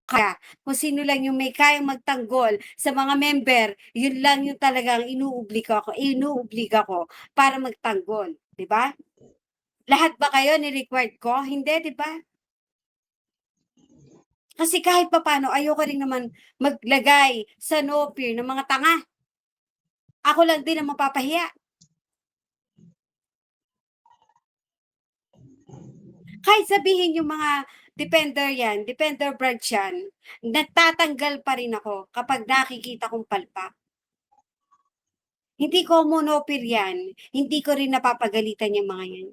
kaya kung sino lang yung may kayang magtanggol sa mga member, yun lang yung talagang inuobliga ko para magtanggol, 'di ba? Lahat ba kayo ni-required ko? Hindi, 'di ba? Kasi kahit papaano ayoko rin naman maglagay sa no peer ng mga tanga. Ako lang din ang mapapahiya. Kahit sabihin yung mga defender branch yan, nagtatanggal pa rin ako kapag nakikita kong palpak. Hindi ko monopir yan, hindi ko rin napapagalitan yung mga yan.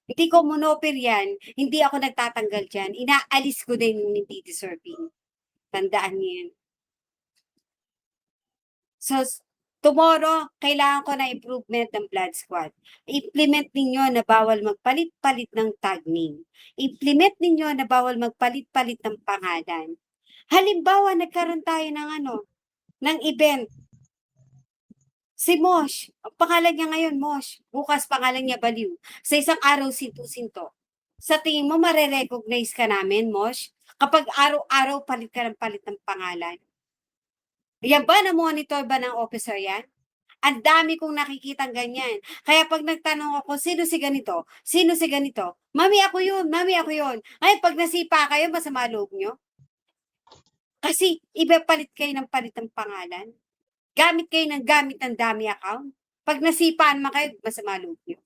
Hindi ko monopir yan, hindi ako nagtatanggal dyan. Inaalis ko din yung hindi deserving. Tandaan niyo yan. So, tomorrow, kailangan ko na improvement ng blood squad. Implement ninyo na bawal magpalit-palit ng tag name. Implement ninyo na bawal magpalit-palit ng pangalan. Halimbawa, nagkaroon tayo ng ng event. Si Mosh, ang pangalan niya ngayon, Mosh. Bukas pangalan niya Baliw. Sa isang araw, Sinto-Sinto. Sa tingin mo, marerecognize ka namin, Mosh? Kapag araw-araw palit ka ng palit ng pangalan. Yan ba, na-monitor ba ng officer yan? Ang dami kong nakikitang ganyan. Kaya pag nagtanong ako, sino si ganito? Sino si ganito? Mami, ako yun. Mami, ako yun. Ay, pag nasipa kayo, masama loob nyo. Kasi iba palit kayo ng palit ng pangalan. Gamit kayo ng gamit ng dami account. Pag nasipaan man kayo, masama loob nyo.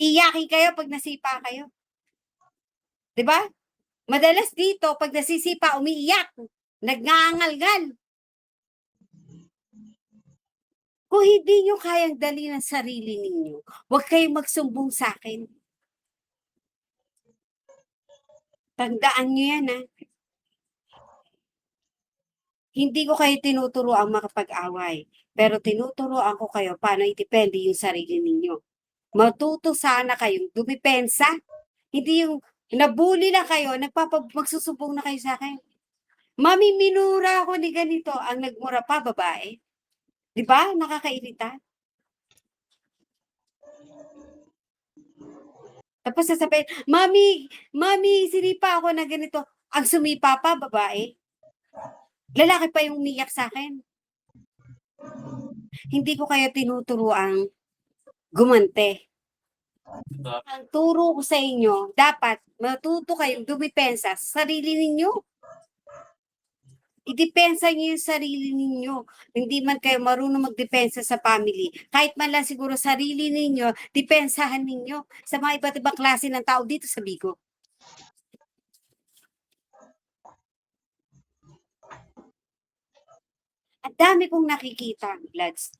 Iyakin kayo pag nasipa kayo. 'Di ba? Madalas dito, pag nasisipa, umiiyak. Nagngangalgal. Kung hindi nyo kayang dali ng sarili ninyo, huwag kayong magsumbong sa akin. Tandaan nyo yan, ha? Hindi ko kayo tinuturo ang makapag-away, pero tinuturoan ko kayo paano idepende yung sarili ninyo. Matuto sana kayong dumipensa. Hindi yung nabully na kayo, magsusubong na kayo sa akin. Mami, minura ako ni ganito. Ang nagmura pa, babae. Di ba? Nakakairita. Tapos sasabihin, Mami, sinipa ako na ganito. Ang sumipa pa, babae. Lalaki pa yung umiyak sa akin. Hindi ko kayo tinuturuang gumante. Ang turo ko sa inyo, dapat matuto kayong dumipensa sa sarili ninyo. Idepensa niyo yung sarili ninyo. Hindi man kayo marunong magdepensa sa family. Kahit man lang siguro sarili ninyo, depensahan ninyo sa mga iba't ibang klase ng tao dito sa Bigo. Ang dami kong nakikita, bloods.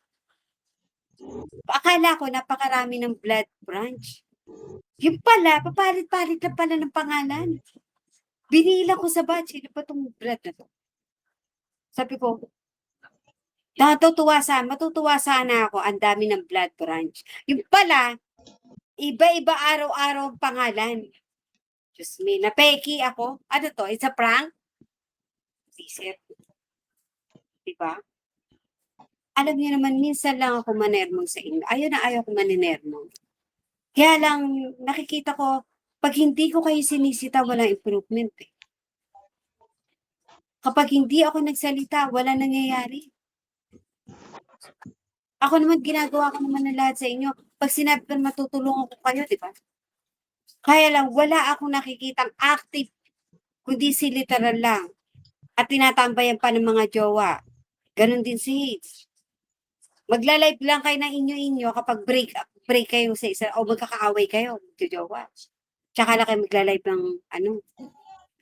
Akala ko napakarami ng blood branch. Yung pala, papalit-palit na pala ng pangalan. Binila ko sa batch, ano pa itong blood na to? Sabi ko, matutuwa sana ako, ang dami ng blood branch. Yung pala, iba-iba araw-araw ang pangalan. Diyos me, napeki ako. Ano to? It's a prank? Isip. Diba? Alam niyo naman, minsan lang ako manermong sa inyo. Ayaw na ayaw ko maninermong. Kaya lang, nakikita ko, pag hindi ko kayo sinisita, walang improvement eh. Kapag hindi ako nagsalita, wala nangyayari. Ako naman, ginagawa ko naman ng lahat sa inyo. Pag sinabi ko matutulungan ko kayo, di ba? Kaya lang, wala akong nakikitang active, kundi si literal lang. At tinatambayan pa ng mga jowa. Ganon din si Hits. Magla-live lang kayo ng inyo-inyo kapag break kayo sa isa o magkakaaway kayo, jowa. Tsaka lang kayo magla-live ng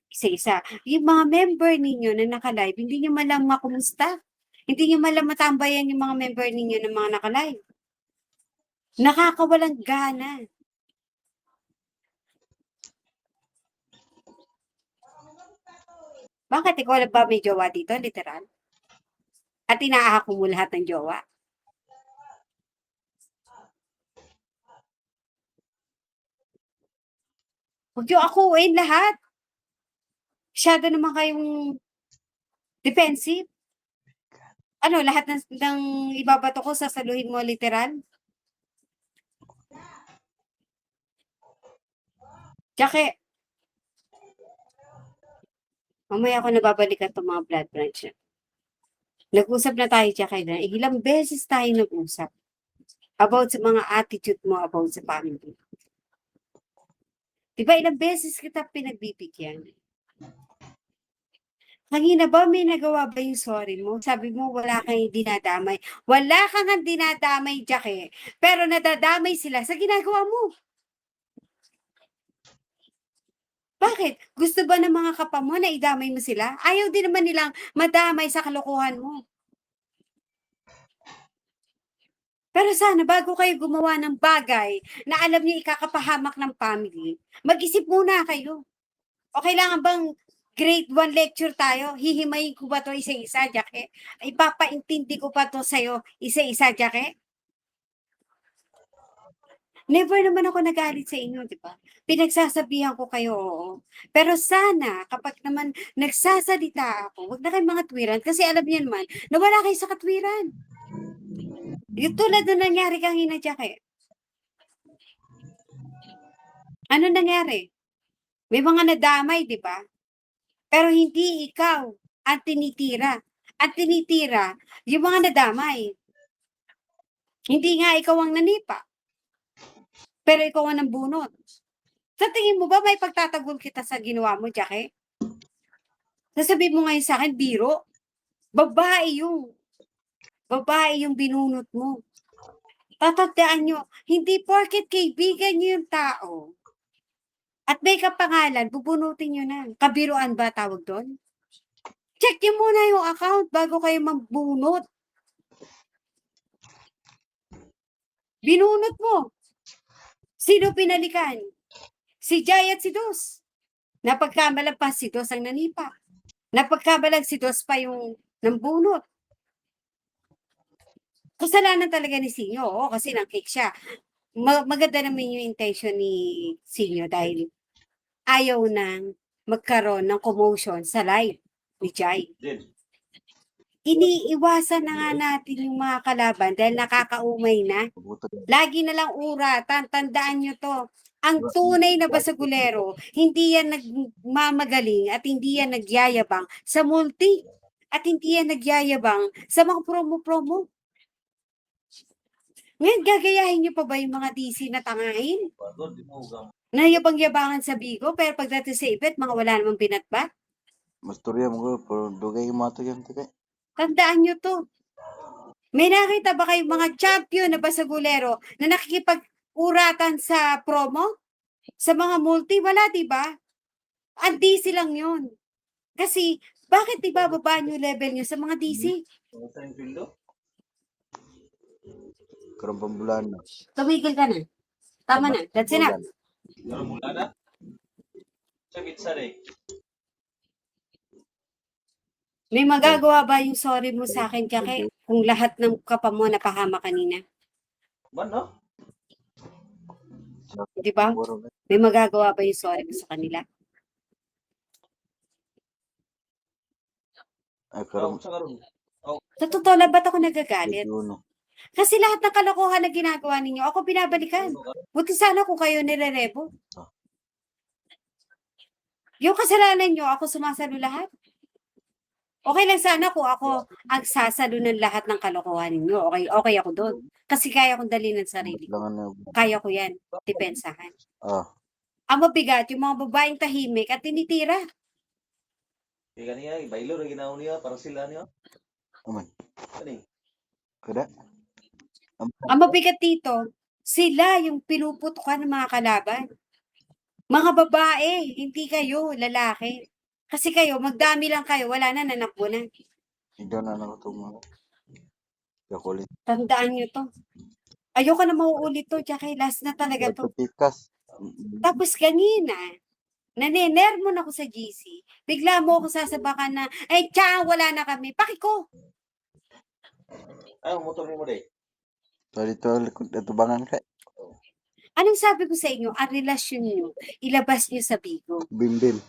isa-isa. Yung mga member ninyo na naka-live, hindi nyo malang makumusta. Hindi nyo malang matambayan yung mga member ninyo na mga naka-live. Nakakawalang gana. Bakit ikaw lang ba may jowa dito, literal? At inaahak mo lahat ng jowa? Huwag yung akuin lahat. Masyado naman kayong defensive. Ano, lahat ng ibabato ko, sasaluhin mo literal? Tsaka, Mamaya ko nababalikan 'tong mga blood branch na. Nag-usap na tayo diyan kailan, ilang beses tayo nag-usap about sa mga attitude mo about sa family. 'Di ba ilang beses kita pinagbibigyan? Kanina ba may nagawa ba yung sorry mo? Sabi mo wala kang dinadamay. Wala ka ngang dinadamay, Jackie, pero nadadamay sila sa ginagawa mo. Bakit? Gusto ba ng mga kapwa mo na idamay mo sila? Ayaw din naman nilang madamay sa kalokohan mo. Pero sana bago kayo gumawa ng bagay na alam niyo ikakapahamak ng family, mag-isip muna kayo. O kailangan bang grade 1 lecture tayo? Hihimayin ko ba to isa-isa, Jackie? Ipapaintindi ko pa to sa'yo isa-isa, Jackie? Never naman ako nagalit sa inyo, di ba? Pinagsasabihan ko kayo, oo. Pero sana, kapag naman nagsasalita ako, wag na kayong mga twiran kasi alam niyo naman, nawala kayo sa katwiran. Yung tulad na nangyari kanina, Jackie. Ano nangyari? May mga nadamay, di ba? Pero hindi ikaw ang tinitira. Ang tinitira, yung mga nadamay. Hindi nga ikaw ang nanipa. Pero ikaw ang nambunot. Sa tingin mo ba may pagtatagol kita sa ginawa mo, Jackie? Sasabihin mo ngayon sa akin, biro? Babae yung. Babae yung binunot mo. Tatandaan nyo, hindi porket kaibigan nyo yung tao at may kapangalan, bubunutin nyo na. Kabiruan ba tawag doon? Check nyo muna yung account bago kayo mambunot. Binunot mo. Sino pinalikan? Si Jai at si Dos. Napagkamalang pa si Dos ang nanipa. Napagkamalang si Dos pa yung nambunot. Kasalanan talaga ni Sinyo, oo, kasi nang-cake siya. Maganda naman yung intention ni Sinyo dahil ayaw nang magkaroon ng commotion sa live ni Jai. Iniiwasan na nga natin yung mga kalaban dahil nakakaumay na. Lagi na lang uratan, tandaan nyo to. Ang tunay na basagulero, hindi yan nagmamagaling at hindi yan nagyayabang sa multi. At hindi yan nagyayabang sa mga promo-promo. Ngayon, gagayahin nyo pa ba yung mga DC na tangahin? Na yabang-yabangan sa Bigo, pero pagdating sa event, mga wala namang binatbat? Masturya mo pero dugay yung mga yan tigay. Tandaan nyo to. May nakita ba kayong mga champion na basagulero na nakikipag-uratan sa promo? Sa mga multi? Wala, di ba? Ang DC lang yun. Kasi, bakit di ba baba nyo level nyo sa mga DC? Karong pambulan na. Tumigil ka na. Tama na. That's enough. Mula na? Sakit sa rin. May magagawa ba yung sorry mo sa akin, Jackie? Kung lahat ng kapwa mo napahama kanina? Man, no? Di ba? May magagawa ba yung sorry mo sa kanila? Ay karong Sa karon. Sa totoo lang, ba't ako nagagalit? Juno. Kasi lahat ng kalokohan na ginagawa ninyo, ako binabalikan. Buti sana kung kayo nire-rebo. Yung kasalanan nyo, ako sumasalo lahat. Okay lang sana kung ako ang sasalo ng lahat ng kalokohan ninyo. Okay ako doon. Kasi kaya kong dalhin ng sarili ko. Langan na. Kaya ko yan. Depensahan. Ah, Ang mabigat, yung mga babaeng tahimik at tinitira. Kaya niya, ibaylo na ginawa niya para sila niya. aman. Ano eh? Kada. Ang mabigat dito, sila yung pinuputukan ng mga kalaban. Mga babae, hindi kayo, lalaki. Kasi kayo, magdami lang kayo, wala na, nanakbo na. Ikaw na nakatulong ako. Yakulit. Tandaan nyo to. Ayoko na mauulit to, Jackie, last na talaga to. Pikas. Tapos kanina, naninermon ako sa GC, bigla mo ako sasabakan na, ay, tsa, wala na kami. Pakiko! Ano, motor mo day? So dito likod na tubangan ka. Anong sabi ko sa inyo? Ang relasyon nyo, ilabas nyo sa Bigo. Bim-bim.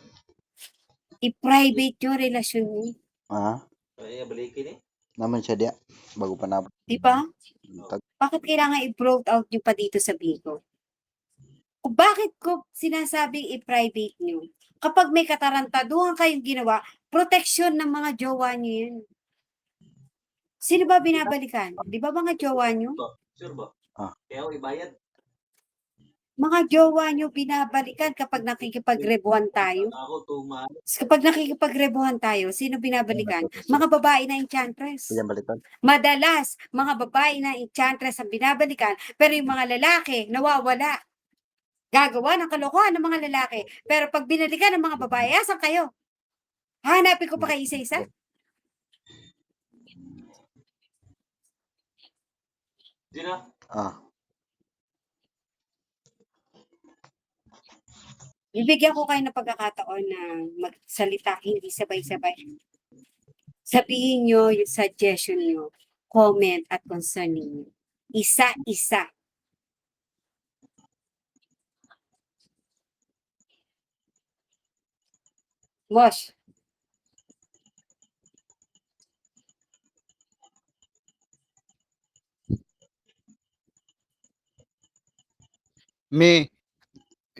I-private nyo relasyon nyo. Ah, Ay, balikin eh. naman siya dia. Bago pa na. Di ba? Bakit kailangan i-broke out nyo pa dito sa Bigo? Kung bakit ko sinasabing i-private nyo? Kapag may katarantaduhan kayong ginawa, Proteksyon ng mga jowa niyo yun. Sino ba binabalikan? Di ba mga jowa niyo? Sure ba? Ah. Kaya ako ibayad. Mga jowa niyo binabalikan kapag nakikipagrebuhan tayo. Ako tumaan. Kapag nakikipagrebuhan tayo, sino binabalikan? Mga babae na enchantress. Yan balikan. Madalas, mga babae na enchantress ang binabalikan, pero yung mga lalaki, nawawala. Gagawa ng kalokohan ng mga lalaki. Pero pag binalikan ng mga babae, asan kayo? Hanapin ko pa kayo isa-isa? Di na. Ah. Bibigyan ko kayo ng pagkakataon na magsalita, hindi sabay-sabay. Sabihin nyo yung suggestion nyo, comment at concern ninyo. Isa-isa. Boss,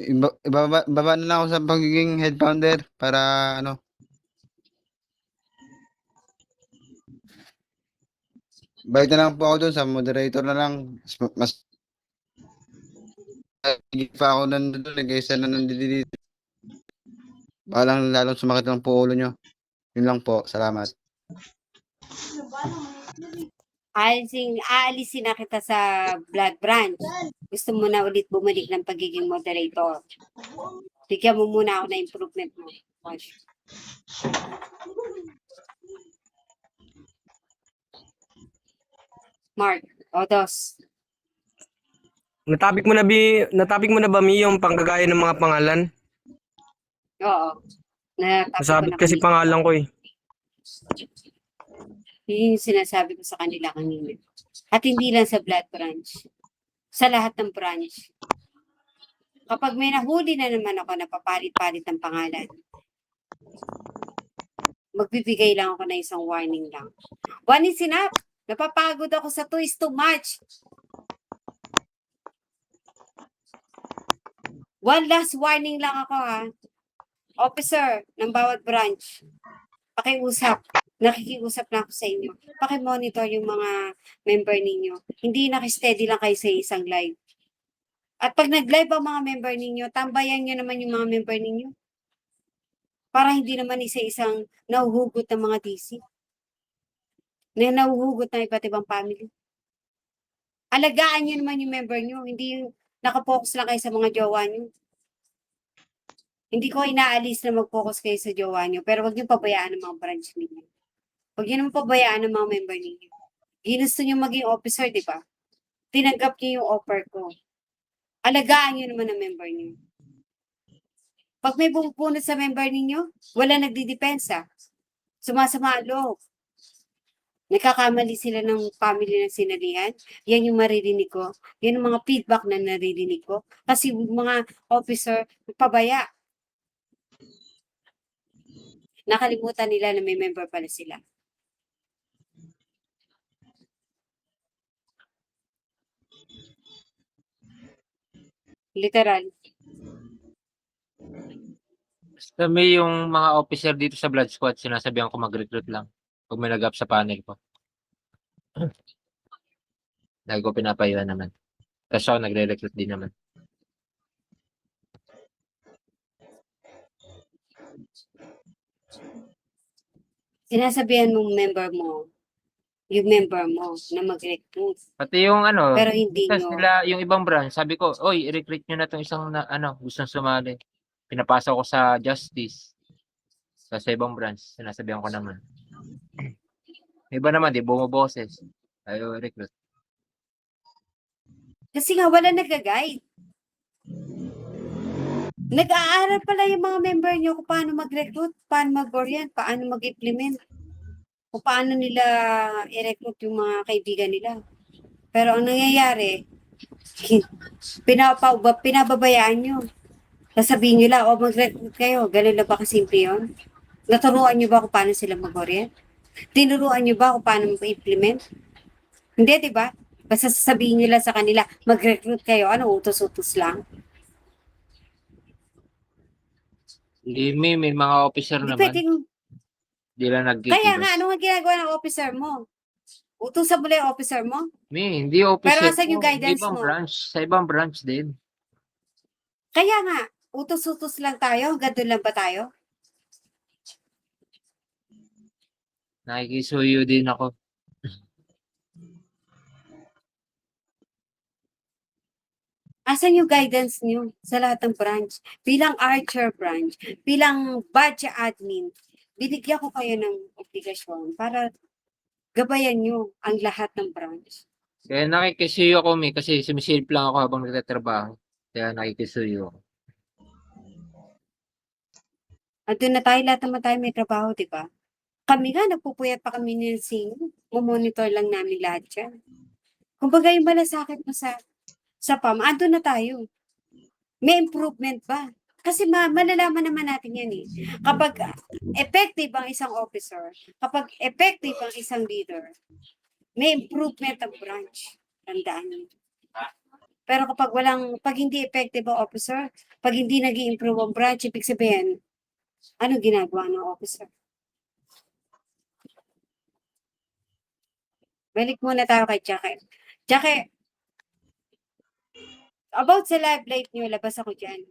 Ibaba na lang ako sa pagiging head founder para ano. Balik na lang po ako dun sa moderator na lang. Mas pa ako nandun kaysa na nandito dito. Balang lalong sumakit ng po ulo nyo. Yun lang po. Salamat. aalisin na kita sa blood branch. Gusto mo na ulit bumalik ng pagiging moderator. Bigyan mo muna ako na improvement mo. Boss. Mark, Odos. Natapik mo na ba Mi yung panggagaya ng mga pangalan? Oo. Nasabit kasi pangalan ko eh. Yun yung sinasabi ko sa kanila kanina. At hindi lang sa blood branch. Sa lahat ng branch. Kapag may nahuli na naman ako na papalit-palit ng pangalan, magbibigay lang ako na isang warning lang. One is enough. Napapagod ako sa 2 is too much. One last warning lang ako ha. Officer ng bawat branch, pakiusap. Nakikiusap na ako sa inyo. Pakimonitor yung mga member ninyo. Hindi nakasteady lang kayo sa isang live. At pag nag-live ang mga member ninyo, tambayan nyo naman yung mga member ninyo. Para hindi naman isa-isang nahuhugot ng mga DC. Na nahuhugot ng iba't ibang family. Alagaan nyo naman yung member nyo. Hindi yung nakapokus lang kayo sa mga jowa nyo. Hindi ko inaalis na mag-focus kayo sa jowa nyo, pero wag nyo pabayaan ang mga branch ninyo. Huwag nyo naman pabayaan ang mga member ninyo. Ginusto nyo maging officer, di ba? Tinanggap nyo yung offer ko. Alagaan nyo naman ang member nyo. Pag may bumupunot sa member ninyo, wala nagdidepensa. Sumasama ang loob. Nagkakamali sila ng family ng sinalihan. Yan yung maririnig ko. Yan yung mga feedback na naririnig ko. Kasi mga officer, pabaya. Nakalimutan nila na may member pala sila. Literal. Basta may yung mga officer dito sa Blood Squad, sinasabihan ko mag-recruit lang. Pag may nag-up sa panel ko. Dahil ko pinapayuhan naman. Tapos ako nagre-recruit din naman. Sinasabihan mong yung member mo na mag-recruit. Pati yung ano, Pero hindi tas nyo, nila yung ibang branch, sabi ko, oy, i-recruit nyo na tong isang na, gustong sumali. Pinapasok ko sa Justice. Sa ibang branch, sinasabihan ko naman. Iba naman, di bumoboses. Ayaw recruit. kasi nga wala nag-guide. Nag-aaral pala yung mga member nyo kung paano mag-recruit, paano mag-orient, paano mag-implement, kung paano nila i-recruit yung mga kaibigan nila. Pero ang nangyayari, pinababayaan nyo. Sasabihin nyo lang, mag-recruit kayo. Ganun lang ba kasimple yun? Naturuan nyo ba kung paano sila mag-orient? Tinuruan nyo ba kung paano mag-implement? Hindi, di ba? Basta sasabihin nyo lang sa kanila, mag-recruit kayo. Ano, utos-utos lang? Hindi, may mga officer Hindi naman. pwedeng, Di lang Kaya nagkikilos. nga, ano nga ginagawa ng officer mo? Utusan mo lang yung officer mo? Hindi Pero officer asan yung ko. guidance Ibang mo? branch. Sa ibang branch din. Kaya nga, utos-utos lang tayo, hanggang doon lang ba tayo? Nakikisuyo din ako. Asan yung guidance niyo sa lahat ng branch? Bilang Archer branch, bilang batch admin, binigyan ko kayo ng obligasyon para gabayan niyo ang lahat ng branch. Kaya nakikisuyo ako, kasi sumisilip lang ako habang nagtatrabaho. Kaya nakikisuyo ako. Andun na tayo, lahat naman tayo may trabaho, di ba? Kami nga, nagpupuyat pa kami ng sino. Monitor lang namin lahat yan. Kumbaga yung malasakit mo sa PAM, andun na tayo. May improvement ba? Kasi malalaman naman natin yan eh. Kapag effective ang isang officer, kapag effective ang isang leader, may improvement ang branch. Tandaan niyo. Pero pag hindi effective ang officer, pag hindi nag-i-improve ang branch, ibig sabihin, ano ginagawa ng officer? Balik muna tayo kay Jackie. Jackie, about sa love life niyo, labas ako dyan.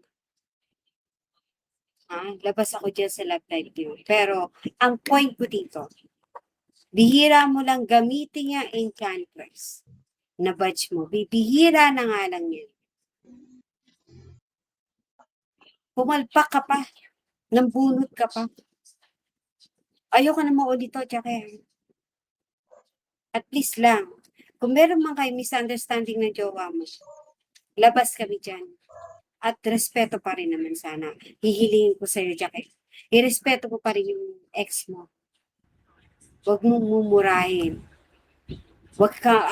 Labas ako dyan sa love life niyo. Pero, ang point ko dito, bihira mo lang gamitin yung Enchantress na badge mo. Bihira na nga lang yan. Pumalpak ka pa. Nambunot ka pa. Ayoko na maulit to, Jackie. At least lang, kung meron man kayo misunderstanding ng jowa mo, labas kami dyan. At respeto pa rin naman sana. Hihilingin ko sa'yo, Jackie. Irespeto ko pa rin yung ex mo. Huwag mong mumurahin.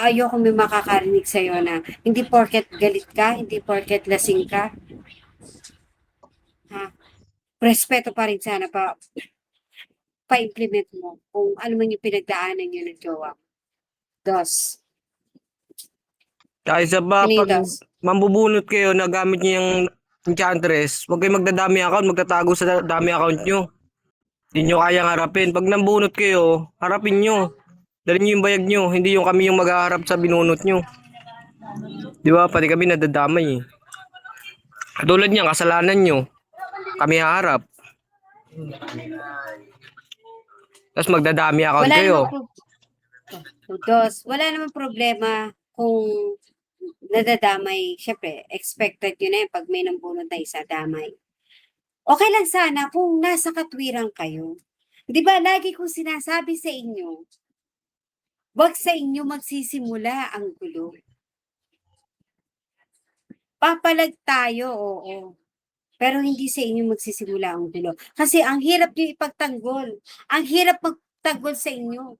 Ayoko may makakarinig sa'yo na hindi porket galit ka, hindi porket lasing ka. Respeto pa rin sana pa-implement mo kung ano man yung pinagdaanan nyo ng jowa mo. Dos. Kaysa ba Ano yung pag dos? mambubunot kayo na gamit niyo yung Enchantress, huwag kayo magdadami account, magtatago sa dami account nyo. Hindi nyo kayang harapin. Pag nambunot kayo, harapin nyo. Dali nyo yung bayag nyo, hindi yung kami yung maghaharap sa binunot nyo. Di ba? Pati kami nadadamay eh. Katulad niyan, kasalanan nyo. Kami haharap. Tapos magdadami account Wala kayo. namang Dos, wala namang problema kung nadadamay. Siyempre, expected yun na yun pag may nambunot na isa, damay. Okay lang sana kung nasa katwiran kayo. Di ba, lagi kong sinasabi sa inyo, wag sa inyo magsisimula ang gulo. Papalag tayo, oo. Pero hindi sa inyo magsisimula ang gulo. Kasi ang hirap nyo ipagtanggol. Ang hirap magtanggol sa inyo.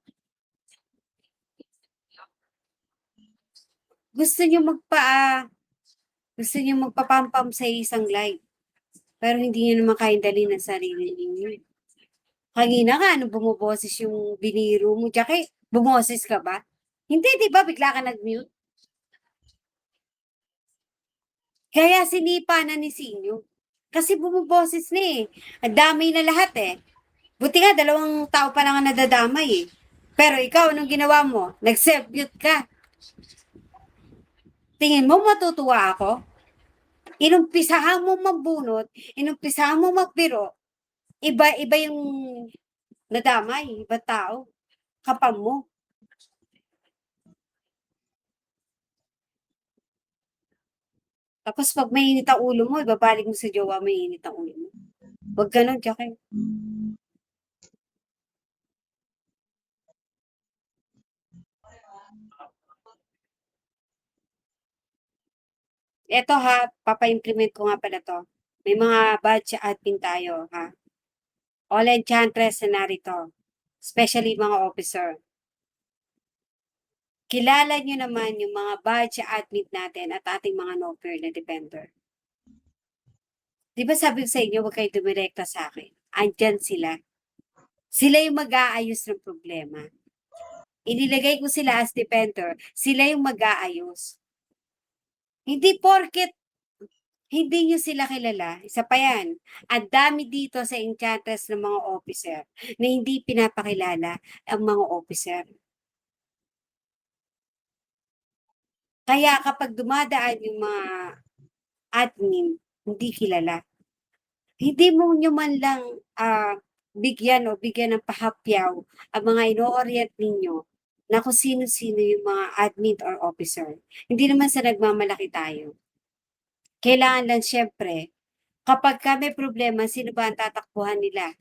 Gusto nyo magpapampam sa isang live. Pero hindi nyo naman kayang dali ng sarili ninyo. Kanina nga, bumuboses yung biniro mo. Jackie, bumoses ka ba? Hindi, di ba? Bigla ka nag-mute. Kaya sinipa na ni Sinyo. Kasi bumuboses na eh. Ang dami na lahat eh. Buti nga, 2 tao pa lang ang nadadamay eh. Pero ikaw, anong ginawa mo? Nag-self-mute ka. Tingin mo matutuwa ako? Inumpisahan mo mabunot, inumpisahan mo magbiro, iba yung nadamay, iba tao, kapam mo. Tapos pag may init ang ulo mo, ibabalik mo sa jowa, may init ang ulo mo. Huwag ganun, Jackie. Ito ha, papa-implement ko nga pala to. May mga badge admin tayo ha. All Enchantress na narito. Especially mga officer. Kilala nyo naman yung mga badge admin natin at ating mga no-fair na defender. Di ba sabi ko sa inyo, huwag kayo dumirekta sa akin. Andyan sila. Sila yung mag-aayos ng problema. Inilagay ko sila as defender. Sila yung mag-aayos. Hindi porket Hindi nyo sila kilala. Isa pa yan. Ang dami dito sa Enchantress ng mga officer na hindi pinapakilala ang mga officer. Kaya kapag dumadaan yung mga admin, hindi kilala. Hindi mo nyo man lang bigyan ng pahapyaw ang mga ino-orient ninyo na kung sino-sino yung mga admin or officer. Hindi naman sa nagmamalaki tayo. Kailangan lang syempre, kapag ka may problema, sino ba ang tatakbuhan nila?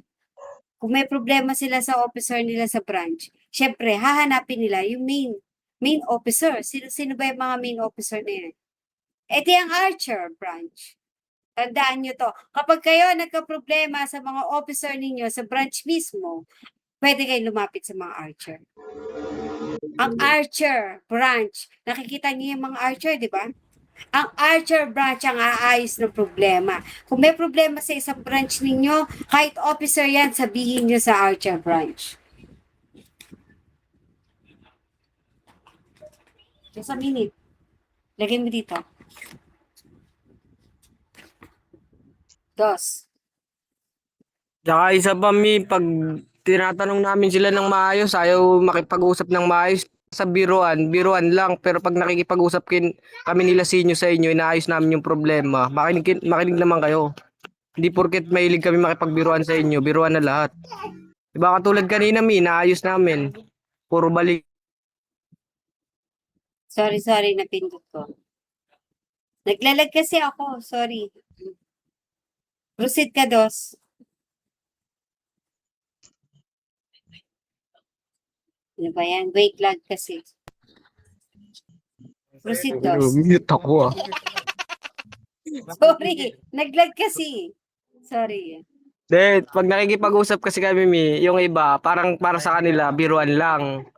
Kung may problema sila sa officer nila sa branch, syempre, hahanapin nila yung main officer. Sino ba yung mga main officer na yan? Ito yung Archer branch. Tandaan nyo to. Kapag kayo nagka-problema sa mga officer ninyo sa branch mismo, pwede kayo lumapit sa mga Archer. Ang Archer branch, nakikita niyo yung mga Archer, di ba? Ang Archer branch ang aayos ng problema. Kung may problema sa isang branch ninyo, kahit officer yan, sabihin nyo sa Archer branch. Just a minute. Lagay mo dito. Dos. Tsaka isa pa, Mi, pag tinatanong namin sila ng maayos, ayaw makipag-usap ng maayos sa biruan lang. Pero pag nakikipag-usap kami nila sinyo sa inyo, inaayos namin yung problema. Makinig naman kayo. Hindi porket mahilig kami makipagbiruan sa inyo, biruan na lahat. Diba katulad kanina, Mi, inaayos namin. Puro balik. Sorry, napindot ko. Naglalag kasi ako, sorry. Proceed ka, Dos. Ano ba yan? Wait lag kasi. Proceed, Dos. Mute ako, ah. Sorry, naglag kasi. Sorry. De, pag nakikipag-usap kasi kami, Mi, yung iba, parang para sa kanila, biruan lang.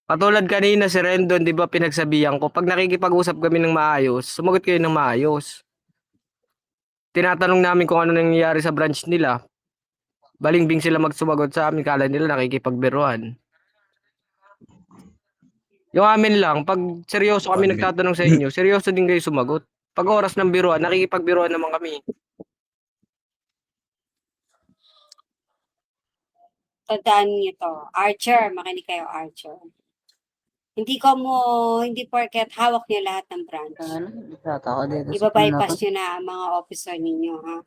Katulad kanina si Rendon, di ba pinagsabihan ko, pag nakikipag-usap kami ng maayos, sumagot kayo ng maayos. Tinatanong namin kung ano nangyayari sa branch nila. Balingbing sila magsumagot sa amin, kala nila nakikipagbiruan. Yung amin lang, pag seryoso kami nagtatanong sa inyo, seryoso din kayo sumagot. Pag oras ng biruan, nakikipagbiruan naman kami. Tandaan niyo to. Archer, makinig kayo, Archer. Hindi porket hawak niyo lahat ng branch. Tao dito sa Iba-bypass niyo na ang mga officer ninyo, ha?